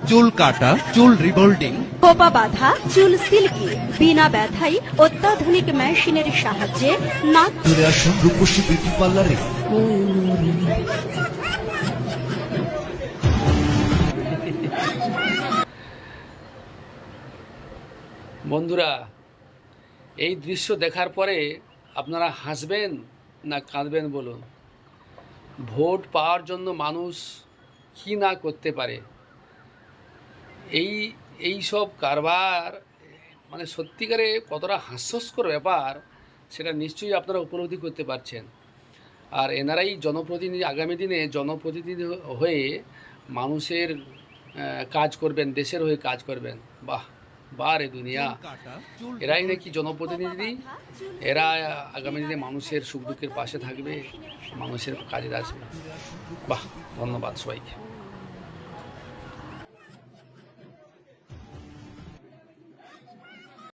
চুল কাটা, চুল রিবোল্ডিং, খোপা বাঁধা, চুল সিল্কি, বিনা ব্যথায় অত্যাধুনিক মেশিনের সাহায্যে নাক। চলে আসুন রূপসী বিউটি পার্লারে। বন্ধুরা, এই দৃশ্য দেখার পরে আপনারা হাসবেন না কাঁদবেন বলুন? ভোট পাওয়ার জন্য মানুষ কী না করতে পারে। এই সব কারবার মানে সত্যিকারে কতটা হাস্যস্কর ব্যাপার সেটা নিশ্চয়ই আপনারা উপলব্ধি করতে পারছেন। আর এনারাই জনপ্রতিনিধি, আগামী দিনে জনপ্রতিনিধি হয়ে মানুষের কাজ করবেন, দেশের হয়ে কাজ করবেন। বাহ বাহ রে দুনিয়া, এরাই নাকি জনপ্রতিনিধি। এরা আগামী দিনে মানুষের সুখ দুঃখের পাশে থাকবে, মানুষের কাজে আসবে। বাহ, ধন্যবাদ সবাইকে।